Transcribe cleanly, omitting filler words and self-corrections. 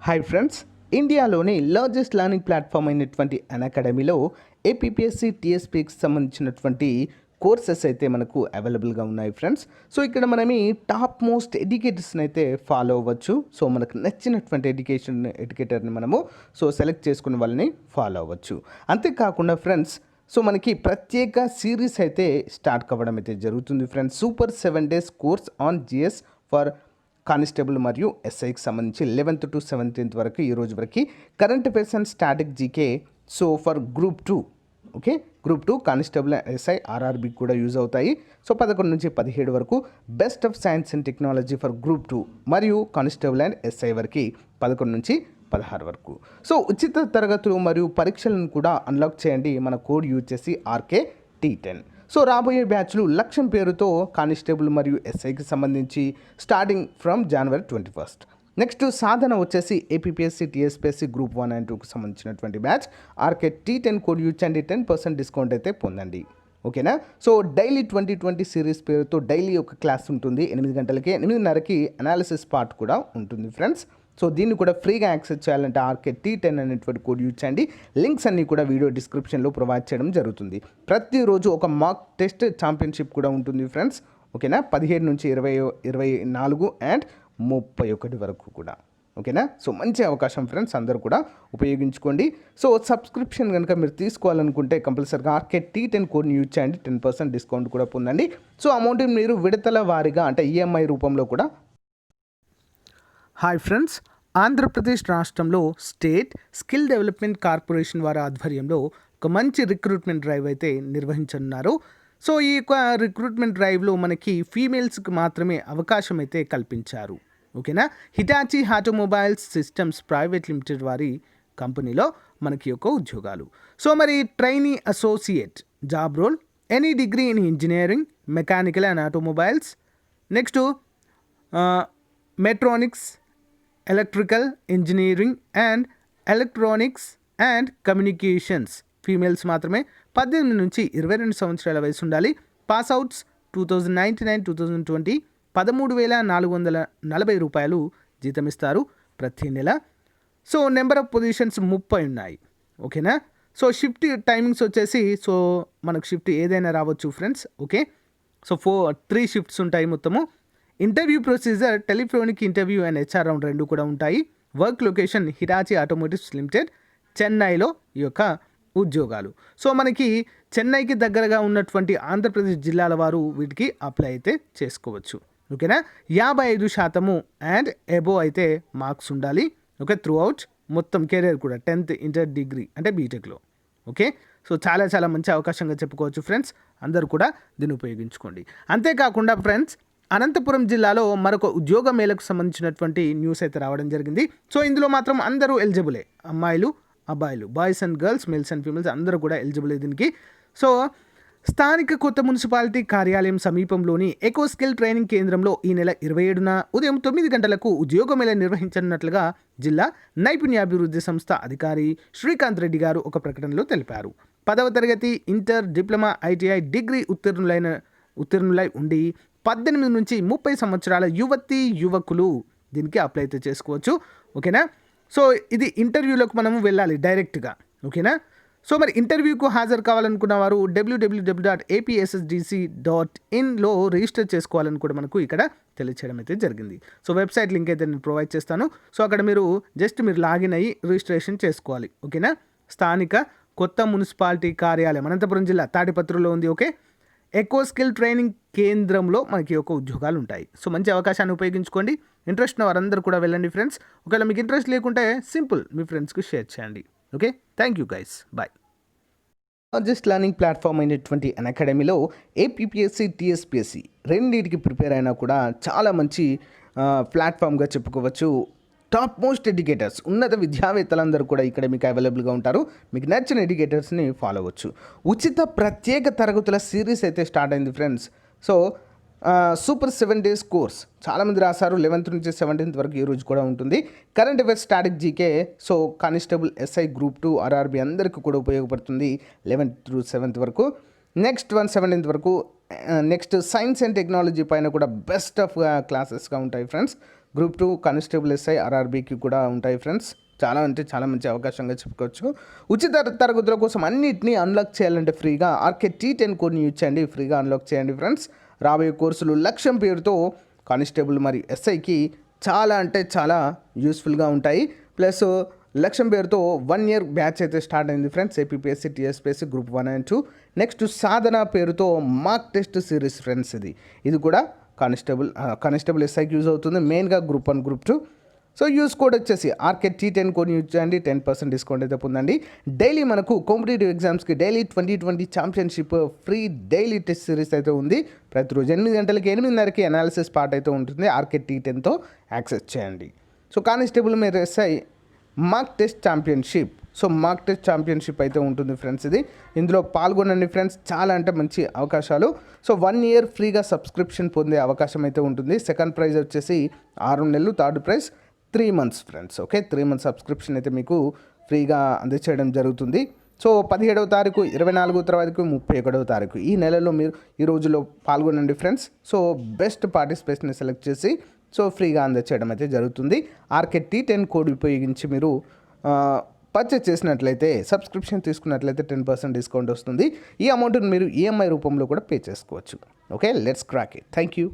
Hi friends, ఇండియాలోని largest learning platform అయినటువంటి అకాడమీలో ఏపీపీఎస్సీ టీఎస్పీకి సంబంధించినటువంటి కోర్సెస్ అయితే మనకు అవైలబుల్గా ఉన్నాయి ఫ్రెండ్స్. సో ఇక్కడ మనం టాప్ మోస్ట్ ఎడ్యుకేటర్స్ని అయితే ఫాలో అవ్వచ్చు. సో మనకు నచ్చినటువంటి ఎడ్యుకేటర్ని మనము సెలెక్ట్ చేసుకున్న వాళ్ళని ఫాలో అవ్వచ్చు. అంతేకాకుండా ఫ్రెండ్స్, మనకి ప్రత్యేక సిరీస్ అయితే స్టార్ట్ కావడం అయితే జరుగుతుంది friends. Super 7 days course on GS for constable మరియు ఎస్ఐకి సంబంధించి 11th to 17th వరకు ఈ రోజు వరకు current affairs and static GK. For group 2, okay, group 2 constable SI RRB కూడా యూజ్ అవుతాయి. 11 నుంచి 17 వరకు best of science and technology for group 2 మరియు కానిస్టేబుల్ అండ్ ఎస్ఐ వరకు 11 నుంచి 16 వరకు. ఉచిత తరగతులు మరియు పరీక్షలను కూడా అన్లాక్ చేయండి మన కోడ్ యూజ్ చేసి RKT10. రాబోయే బ్యాచ్లు లక్ష్యం పేరుతో కానిస్టేబుల్ మరియు ఎస్ఐకి సంబంధించి starting from January 21st. Next Sadhana వచ్చేసి ఏపీపీఎస్సీ టీఎస్పీఎస్సీ గ్రూప్ 1 and 2కి సంబంధించినటువంటి బ్యాచ్ RKT10 కోడ్ యూజ్ చేయండి, 10% డిస్కౌంట్ అయితే పొందండి. ఓకేనా. డైలీ 2020 సిరీస్ పేరుతో డైలీ ఒక క్లాస్ ఉంటుంది 8 గంటలకి, 8:30కి అనాలిసిస్ పార్ట్ కూడా ఉంటుంది ఫ్రెండ్స్. దీన్ని కూడా ఫ్రీగా యాక్సెస్ చేయాలంటే RKT10 అనేటువంటి కోడ్ యూజ్ చేయండి. లింక్స్ అన్నీ కూడా వీడియో డిస్క్రిప్షన్లో ప్రొవైడ్ చేయడం జరుగుతుంది. ప్రతిరోజు ఒక మాక్ టెస్ట్ ఛాంపియన్షిప్ కూడా ఉంటుంది ఫ్రెండ్స్. ఓకేనా. 17 నుంచి 24 and 31 వరకు కూడా. ఓకేనా. మంచి అవకాశం ఫ్రెండ్స్, అందరూ కూడా ఉపయోగించుకోండి. సబ్స్క్రిప్షన్ కనుక మీరు తీసుకోవాలనుకుంటే కంపల్సరీగా RKT10 కోడ్ని యూజ్ చేయండి, 10% డిస్కౌంట్ కూడా పొందండి. అమౌంట్ మీరు విడతల వారీగా అంటే EMI రూపంలో కూడా. హాయ్ ఫ్రెండ్స్, ఆంధ్రప్రదేశ్ రాష్ట్రంలో స్టేట్ స్కిల్ డెవలప్మెంట్ కార్పొరేషన్ వారి ఆధ్వర్యంలో ఒక మంచి రిక్రూట్మెంట్ డ్రైవ్ అయితే నిర్వహించనున్నారు. ఈ యొక్క రిక్రూట్మెంట్ డ్రైవ్లో మనకి ఫీమేల్స్కి మాత్రమే అవకాశం అయితే కల్పించారు. ఓకేనా. Hitachi automobiles systems private limited వారి కంపెనీలో మనకి యొక్క ఉద్యోగాలు. మరి trainee associate job role, any degree in engineering, mechanical and automobiles, next mechatronics, electrical engineering and electronics and communications. Females మాత్రమే. 18 నుంచి 22 సంవత్సరాల వయసు ఉండాలి. పాస్అవుట్స్ 2019-2020 13,440 రూపాయలు జీతం ఇస్తారు ప్రతి నెల. నెంబర్ ఆఫ్ పొజిషన్స్ 30 ఉన్నాయి. ఓకేనా. షిఫ్ట్ టైమింగ్స్ వచ్చేసి మనకు షిఫ్ట్ ఏదైనా రావచ్చు ఫ్రెండ్స్. ఓకే. 3 షిఫ్ట్స్ ఉంటాయి మొత్తము. Interview procedure telephonic interview and HR round 2 కూడా ఉంటాయి. Work location Hitachi automotives limited, చెన్నైలో ఈ యొక్క ఉద్యోగాలు. మనకి చెన్నైకి దగ్గరగా ఉన్నటువంటి ఆంధ్రప్రదేశ్ జిల్లాల వారు వీటికి అప్లై అయితే చేసుకోవచ్చు. ఓకేనా. 55% అండ్ ఎబో అయితే మార్క్స్ ఉండాలి. ఓకే. త్రూ అవుట్ మొత్తం కెరీర్ కూడా 10th ఇంటర్ డిగ్రీ అంటే బీటెక్లో. ఓకే. చాలా చాలా మంచి అవకాశంగా చెప్పుకోవచ్చు ఫ్రెండ్స్. అందరూ కూడా దీన్ని ఉపయోగించుకోండి. అంతేకాకుండా ఫ్రెండ్స్, అనంతపురం జిల్లాలో మరొక ఉద్యోగ మేళకు సంబంధించినటువంటి న్యూస్ అయితే రావడం జరిగింది. ఇందులో మాత్రం అందరూ ఎలిజిబులే, అమ్మాయిలు అబ్బాయిలు, boys and girls, males and females అందరూ కూడా ఎలిజిబులే దీనికి. స్థానిక కొత్త మున్సిపాలిటీ కార్యాలయం సమీపంలోని ఎకో స్కిల్ ట్రైనింగ్ కేంద్రంలో ఈ నెల 27న ఉదయం 9 గంటలకు ఉద్యోగ మేళ నిర్వహించనున్నట్లుగా జిల్లా నైపుణ్యాభివృద్ధి సంస్థ అధికారి శ్రీకాంత్ రెడ్డి గారు ఒక ప్రకటనలో తెలిపారు. 10వ తరగతి, ఇంటర్, డిప్లొమా, ITI డిగ్రీ ఉత్తీర్ణులై ఉండి 18 నుంచి 30 సంవత్సరాల యువతీ యువకులు దీనికి అప్లై అయితే చేసుకోవచ్చు. ఓకేనా. ఇది ఇంటర్వ్యూలోకి మనము వెళ్ళాలి డైరెక్ట్గా. ఓకేనా. మరి ఇంటర్వ్యూకు హాజరు కావాలనుకున్న వారు www.APSSDC.in రిజిస్టర్ చేసుకోవాలని కూడా మనకు ఇక్కడ తెలియచేయడం అయితే జరిగింది. వెబ్సైట్ లింక్ అయితే నేను ప్రొవైడ్ చేస్తాను. అక్కడ మీరు మీరు లాగిన్ అయ్యి రిజిస్ట్రేషన్ చేసుకోవాలి. ఓకేనా. స్థానిక కొత్త మున్సిపాలిటీ కార్యాలయం అనంతపురం జిల్లా తాడిపత్రిలో ఉంది. ఓకే. ఎకో స్కిల్ ట్రైనింగ్ కేంద్రంలో మనకి ఒక ఉద్యోగాలు ఉంటాయి. మంచి అవకాశాన్ని ఉపయోగించుకోండి. ఇంట్రెస్ట్ ఉన్న వారందరూ కూడా వెళ్ళండి ఫ్రెండ్స్. ఒకవేళ మీకు ఇంట్రెస్ట్ లేకుంటే సింపుల్ మీ ఫ్రెండ్స్కి షేర్ చేయండి. Okay. Thank you guys, bye. Largest learning platform అయినటువంటి అకాడమీలో ఏపీపీఎస్సీ టీఎస్పీఎస్సీ రెండింటికి ప్రిపేర్ అయినా కూడా చాలా మంచి ప్లాట్ఫామ్గా చెప్పుకోవచ్చు. టాప్ మోస్ట్ ఎడ్యుకేటర్స్, ఉన్నత విద్యావేత్తలందరూ కూడా ఇక్కడ మీకు అవైలబుల్గా ఉంటారు. మీకు నచ్చిన ఎడ్యుకేటర్స్ని ఫాలో అవ్వచ్చు. ఉచిత ప్రత్యేక తరగతుల సిరీస్ అయితే స్టార్ట్ అయింది ఫ్రెండ్స్. సూపర్ 7 days కోర్స్ చాలామంది రాశారు. 11th నుంచి 17th వరకు ఈ రోజు కూడా ఉంటుంది. Current affairs static GK, constable SI group 2 RRB అందరికీ కూడా ఉపయోగపడుతుంది 11th to 7th వరకు. నెక్స్ట్ 17th వరకు. నెక్స్ట్ సైన్స్ అండ్ టెక్నాలజీ పైన కూడా బెస్ట్ ఆఫ్ క్లాసెస్గా ఉంటాయి ఫ్రెండ్స్. గ్రూప్ 2 కానిస్టేబుల్ ఎస్ఐ ఆర్ఆర్బీకి కూడా ఉంటాయి ఫ్రెండ్స్. చాలా అంటే చాలా మంచి అవకాశంగా చెప్పుకోవచ్చు. ఉచిత తరగతుల కోసం అన్నిటినీ అన్లాక్ చేయాలంటే ఫ్రీగా RK-T10 కోడ్ని యూజ్ చేయండి. ఫ్రీగా అన్లాక్ చేయండి ఫ్రెండ్స్. రాబోయే కోర్సులు లక్ష్యం పేరుతో కానిస్టేబుల్ మరియు ఎస్ఐకి చాలా అంటే చాలా యూస్ఫుల్గా ఉంటాయి. ప్లస్ లక్ష్యం పేరుతో 1 ఇయర్ బ్యాచ్ అయితే స్టార్ట్ అయింది ఫ్రెండ్స్. APSSDC TSPSC గ్రూప్ 1 and 2. నెక్స్ట్ సాధన పేరుతో మాక్ టెస్ట్ సిరీస్ ఫ్రెండ్స్. ఇది కూడా కానిస్టేబుల్ ఎస్ఐకి యూజ్ అవుతుంది, మెయిన్గా group 1 group 2. So use code వచ్చేసి RK-T10 కోడ్ యూజ్ చేయండి, 10% డిస్కౌంట్ అయితే పొందండి. డైలీ మనకు కాంపిటేటివ్ ఎగ్జామ్స్కి daily 2020 championship free daily test series అయితే ఉంది. ప్రతిరోజు 8 గంటలకి 8:30కి అనాలిసిస్ పార్ట్ అయితే ఉంటుంది. RK-T10తో యాక్సెస్ చేయండి. సో కానిస్టేబుల్ మీరు SI mock test championship. So mock test championship అయితే ఉంటుంది ఫ్రెండ్స్. ఇందులో పాల్గొనండి ఫ్రెండ్స్. చాలా అంటే మంచి అవకాశాలు. సో 1 ఇయర్ ఫ్రీగా సబ్స్క్రిప్షన్ పొందే అవకాశం అయితే ఉంటుంది. సెకండ్ ప్రైజ్ వచ్చేసి 6 నెలలు, third prize 3 months friends. Okay, 3 months subscription అయితే మీకు ఫ్రీగా అందచేయడం జరుగుతుంది. సో 17వ తారీఖు, 24వ తారీఖు, 31వ తారీఖు ఈ నెలలో మీరు ఈ రోజులో పాల్గొనండి friends. So best participation select చేసి సో ఫ్రీగా అందచేయడం అయితే జరుగుతుంది. RK-T10 కోడ్ ఉపయోగించి మీరు పర్చేస్ చేసినట్లయితే, సబ్స్క్రిప్షన్ తీసుకున్నట్లయితే 10% డిస్కౌంట్ వస్తుంది. ఈ అమౌంట్ని మీరు EMI రూపంలో కూడా పే చేసుకోవచ్చు. Okay, let's crack it. Thank you.